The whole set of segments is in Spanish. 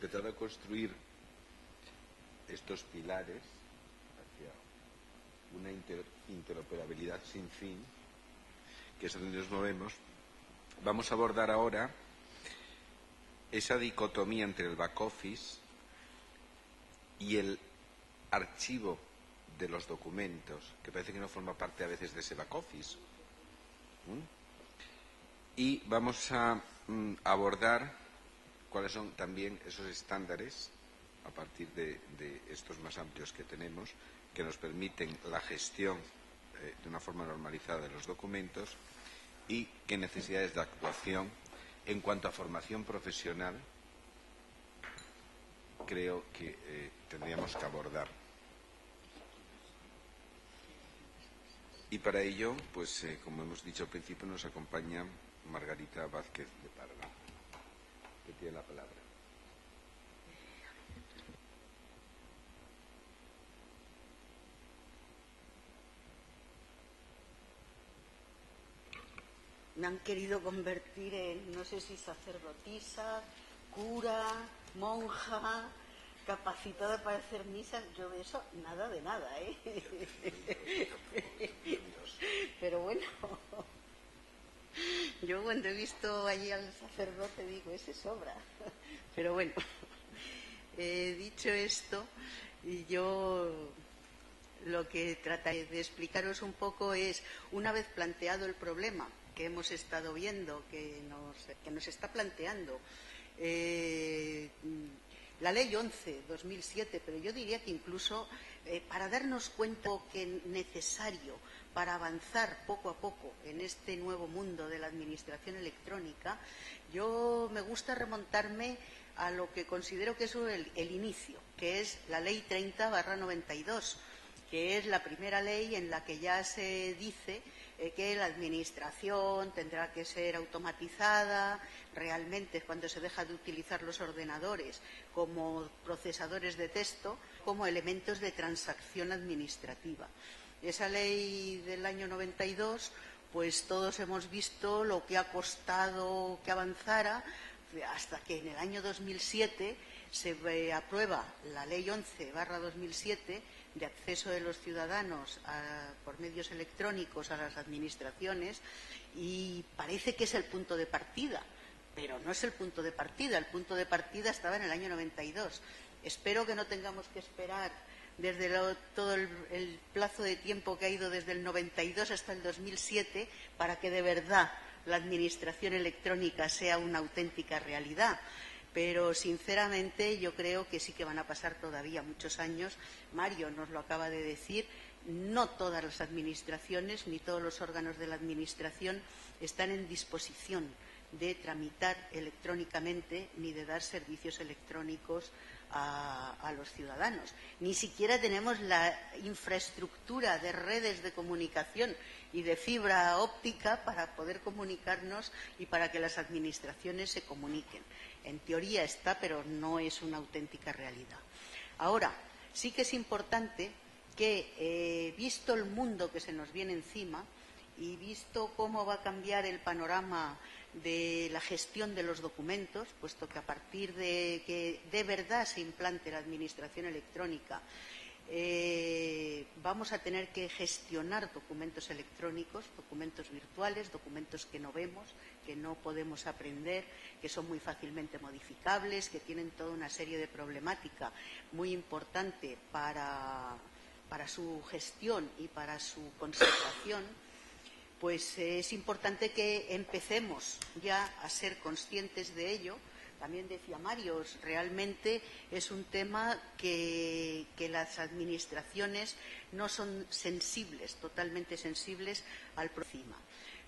empezado a construir estos pilares hacia una interoperabilidad sin fin, que es donde nos movemos, vamos a abordar ahora esa dicotomía entre el back office y el archivo de los documentos, que parece que no forma parte a veces de ese back office. Y vamos a abordar cuáles son también esos estándares, a partir de estos más amplios que tenemos, que nos permiten la gestión de una forma normalizada de los documentos, y qué necesidades de actuación en cuanto a formación profesional creo que tendríamos que abordar. Y para ello, pues como hemos dicho al principio, nos acompaña Margarita Vázquez de Parga, que tiene la palabra. Me han querido convertir en, no sé si sacerdotisa, cura, monja, capacitada para hacer misas. Yo de eso nada de nada, ¿eh? Pero bueno, yo cuando he visto allí al sacerdote digo, ese sobra. Pero bueno, dicho esto, yo lo que trataré de explicaros un poco es, una vez planteado el problema que hemos estado viendo, que nos está planteando la Ley 11/2007, pero yo diría que incluso para darnos cuenta que es necesario para avanzar poco a poco en este nuevo mundo de la administración electrónica, yo me gusta remontarme a lo que considero que es el inicio, que es la Ley 30/92, que es la primera ley en la que ya se dice que la administración tendrá que ser automatizada. Realmente es cuando se deja de utilizar los ordenadores como procesadores de texto, como elementos de transacción administrativa. Esa ley del año 92, pues todos hemos visto lo que ha costado que avanzara, hasta que en el año 2007 se aprueba la Ley 11/2007 de acceso de los ciudadanos por medios electrónicos a las administraciones, y parece que es el punto de partida, pero no es el punto de partida. El punto de partida estaba en el año 92. Espero que no tengamos que esperar desde todo el plazo de tiempo que ha ido desde el 92 hasta el 2007 para que de verdad la administración electrónica sea una auténtica realidad. Pero, sinceramente, yo creo que sí que van a pasar todavía muchos años. Mario nos lo acaba de decir, no todas las administraciones ni todos los órganos de la administración están en disposición de tramitar electrónicamente ni de dar servicios electrónicos a los ciudadanos. Ni siquiera tenemos la infraestructura de redes de comunicación y de fibra óptica para poder comunicarnos y para que las administraciones se comuniquen. En teoría está, pero no es una auténtica realidad. Ahora, sí que es importante que, visto el mundo que se nos viene encima y visto cómo va a cambiar el panorama de la gestión de los documentos, puesto que a partir de que de verdad se implante la administración electrónica, vamos a tener que gestionar documentos electrónicos, documentos virtuales, documentos que no vemos, que no podemos aprender, que son muy fácilmente modificables, que tienen toda una serie de problemática muy importante para su gestión y para su conservación. Pues es importante que empecemos ya a ser conscientes de ello. También decía Mario, realmente es un tema que las administraciones no son sensibles, totalmente sensibles al problema.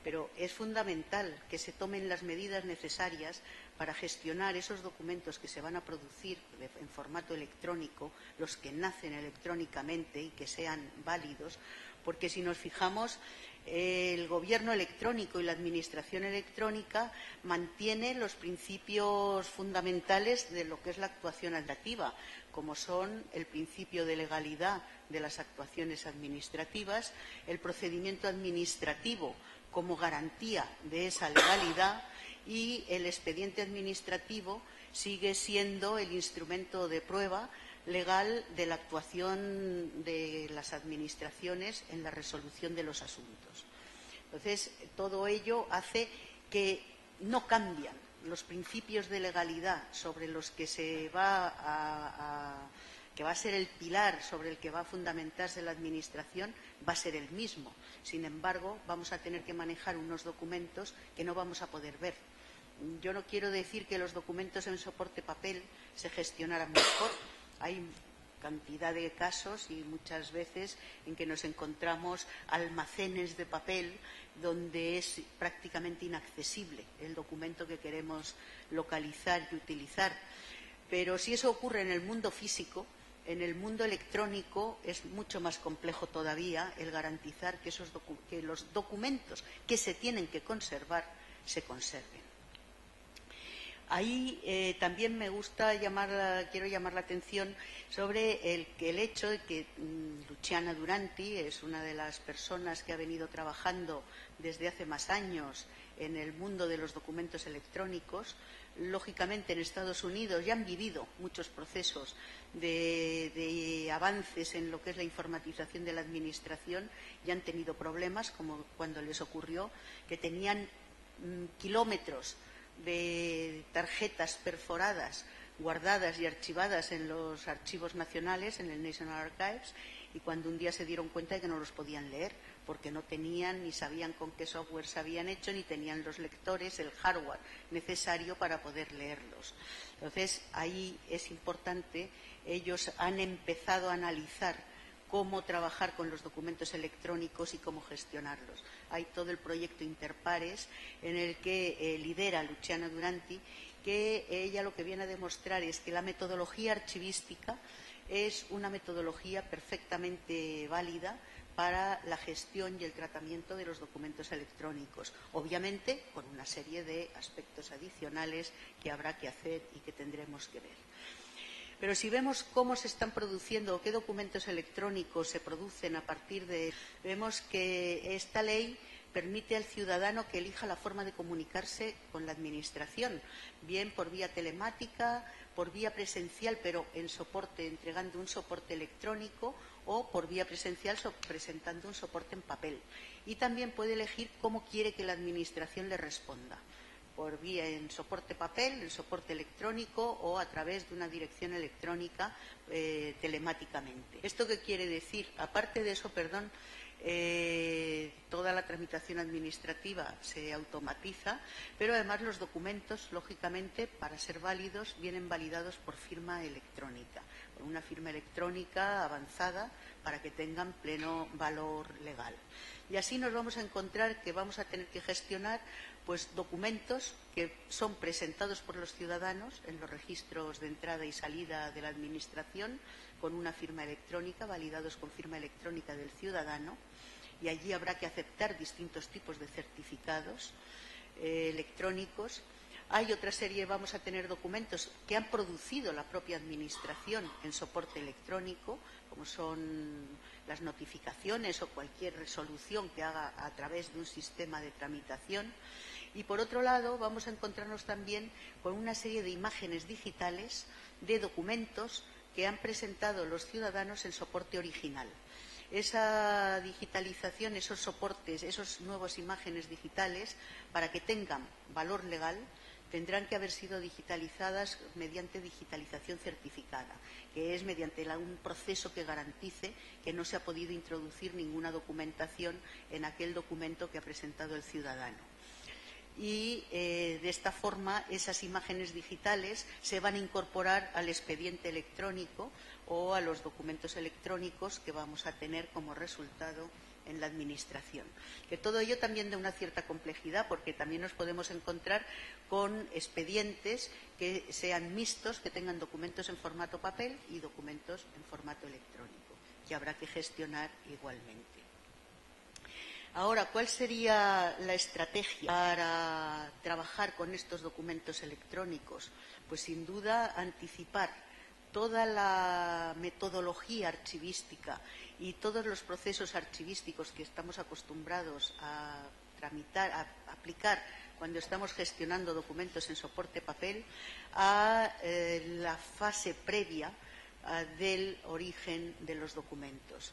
Pero es fundamental que se tomen las medidas necesarias para gestionar esos documentos que se van a producir en formato electrónico, los que nacen electrónicamente y que sean válidos, porque si nos fijamos, el gobierno electrónico y la administración electrónica mantiene los principios fundamentales de lo que es la actuación administrativa, como son el principio de legalidad de las actuaciones administrativas, el procedimiento administrativo como garantía de esa legalidad y el expediente administrativo sigue siendo el instrumento de prueba legal de la actuación de las administraciones en la resolución de los asuntos. Entonces, todo ello hace que no cambian los principios de legalidad sobre los que que va a ser el pilar sobre el que va a fundamentarse la Administración, va a ser el mismo. Sin embargo, vamos a tener que manejar unos documentos que no vamos a poder ver. Yo no quiero decir que los documentos en soporte papel se gestionaran mejor. Hay cantidad de casos y muchas veces en que nos encontramos almacenes de papel donde es prácticamente inaccesible el documento que queremos localizar y utilizar. Pero si eso ocurre en el mundo físico, en el mundo electrónico es mucho más complejo todavía el garantizar que los documentos que se tienen que conservar se conserven. Ahí también quiero llamar la atención sobre el hecho de que Luciana Duranti es una de las personas que ha venido trabajando desde hace más años en el mundo de los documentos electrónicos. Lógicamente, en Estados Unidos ya han vivido muchos procesos de avances en lo que es la informatización de la Administración y han tenido problemas, como cuando les ocurrió que tenían kilómetros de tarjetas perforadas guardadas y archivadas en los archivos nacionales, en el National Archives, y cuando un día se dieron cuenta de que no los podían leer porque no tenían ni sabían con qué software se habían hecho ni tenían los lectores, el hardware necesario para poder leerlos. Entonces, ahí es importante, ellos han empezado a analizar cómo trabajar con los documentos electrónicos y cómo gestionarlos. Hay todo el proyecto Interpares en el que lidera Luciana Duranti, que ella lo que viene a demostrar es que la metodología archivística es una metodología perfectamente válida para la gestión y el tratamiento de los documentos electrónicos, obviamente con una serie de aspectos adicionales que habrá que hacer y que tendremos que ver. Pero si vemos cómo se están produciendo o qué documentos electrónicos se producen a partir de... Vemos que esta ley permite al ciudadano que elija la forma de comunicarse con la Administración, bien por vía telemática, por vía presencial, pero en soporte, entregando un soporte electrónico, o por vía presencial presentando un soporte en papel. Y también puede elegir cómo quiere que la Administración le responda, por vía en soporte papel, en soporte electrónico o a través de una dirección electrónica telemáticamente. ¿Esto qué quiere decir? Aparte de eso, toda la tramitación administrativa se automatiza, pero además los documentos, lógicamente, para ser válidos, vienen validados por firma electrónica, por una firma electrónica avanzada para que tengan pleno valor legal. Y así nos vamos a encontrar que vamos a tener que gestionar documentos que son presentados por los ciudadanos en los registros de entrada y salida de la Administración con una firma electrónica, validados con firma electrónica del ciudadano, y allí habrá que aceptar distintos tipos de certificados electrónicos. Hay otra serie, vamos a tener documentos que han producido la propia Administración en soporte electrónico, como son las notificaciones o cualquier resolución que haga a través de un sistema de tramitación. Y, por otro lado, vamos a encontrarnos también con una serie de imágenes digitales de documentos que han presentado los ciudadanos en soporte original. Esa digitalización, esos soportes, esas nuevas imágenes digitales, para que tengan valor legal, tendrán que haber sido digitalizadas mediante digitalización certificada, que es mediante un proceso que garantice que no se ha podido introducir ninguna documentación en aquel documento que ha presentado el ciudadano. Y de esta forma esas imágenes digitales se van a incorporar al expediente electrónico o a los documentos electrónicos que vamos a tener como resultado en la Administración. Que todo ello también de una cierta complejidad, porque también nos podemos encontrar con expedientes que sean mixtos, que tengan documentos en formato papel y documentos en formato electrónico, que habrá que gestionar igualmente. Ahora, ¿cuál sería la estrategia para trabajar con estos documentos electrónicos? Pues, sin duda, anticipar toda la metodología archivística y todos los procesos archivísticos que estamos acostumbrados a tramitar, a aplicar cuando estamos gestionando documentos en soporte papel, a la fase previa del origen de los documentos.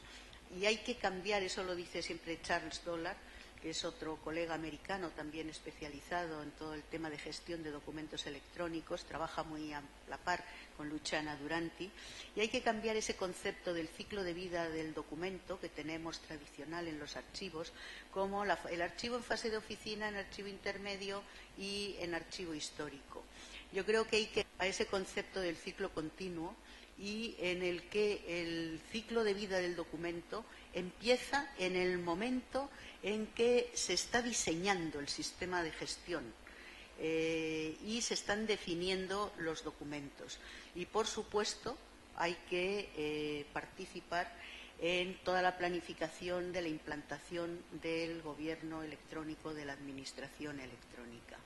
Y hay que cambiar, eso lo dice siempre Charles Dollard, que es otro colega americano también especializado en todo el tema de gestión de documentos electrónicos, trabaja muy a la par con Luciana Duranti, y hay que cambiar ese concepto del ciclo de vida del documento que tenemos tradicional en los archivos, como el archivo en fase de oficina, en archivo intermedio y en archivo histórico. Yo creo que hay que ir a ese concepto del ciclo continuo y en el que el ciclo de vida del documento empieza en el momento en que se está diseñando el sistema de gestión y se están definiendo los documentos. Y, por supuesto, hay que participar en toda la planificación de la implantación del gobierno electrónico, de la administración electrónica.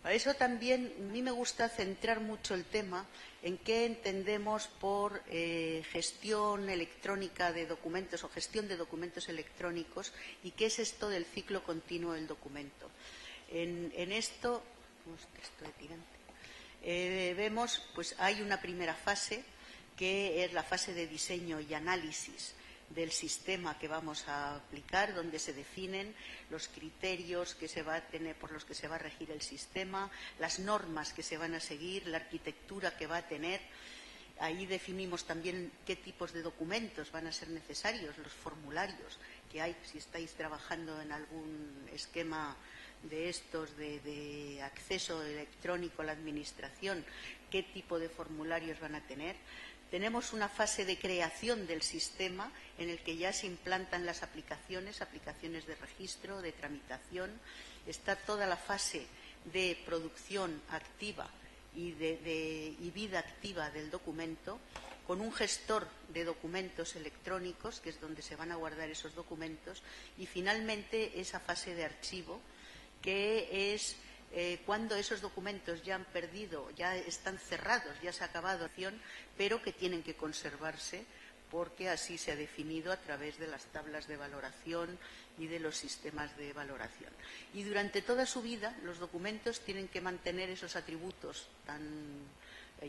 Para eso también a mí me gusta centrar mucho el tema en qué entendemos por gestión electrónica de documentos o gestión de documentos electrónicos y qué es esto del ciclo continuo del documento. En esto, vemos, pues hay una primera fase que es la fase de diseño y análisis del sistema que vamos a aplicar, donde se definen los criterios que se va a tener, por los que se va a regir el sistema, las normas que se van a seguir, la arquitectura que va a tener. Ahí definimos también qué tipos de documentos van a ser necesarios, los formularios que hay, si estáis trabajando en algún esquema de estos de acceso electrónico a la administración, qué tipo de formularios van a tener. Tenemos una fase de creación del sistema en el que ya se implantan las aplicaciones de registro, de tramitación. Está toda la fase de producción activa y vida activa del documento, con un gestor de documentos electrónicos, que es donde se van a guardar esos documentos, y finalmente esa fase de archivo, que es cuando esos documentos ya han perdido, ya están cerrados, ya se ha acabado la acción, pero que tienen que conservarse porque así se ha definido a través de las tablas de valoración y de los sistemas de valoración. Y durante toda su vida los documentos tienen que mantener esos atributos tan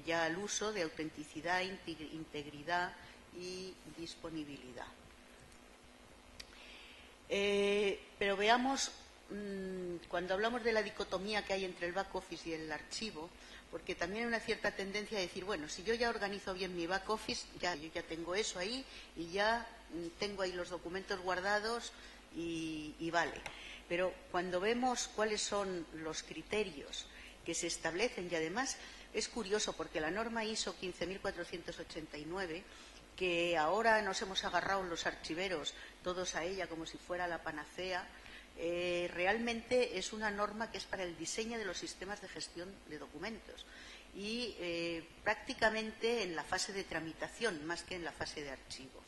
ya al uso de autenticidad, integridad y disponibilidad. Pero veamos, cuando hablamos de la dicotomía que hay entre el back office y el archivo, porque también hay una cierta tendencia a decir, bueno, si yo ya organizo bien mi back office, yo ya tengo eso ahí y ya tengo ahí los documentos guardados y vale. Pero cuando vemos cuáles son los criterios que se establecen, y además es curioso porque la norma ISO 15489, que ahora nos hemos agarrado los archiveros todos a ella como si fuera la panacea, realmente es una norma que es para el diseño de los sistemas de gestión de documentos y prácticamente en la fase de tramitación más que en la fase de archivo.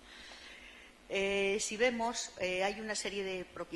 Si vemos, hay una serie de propiedades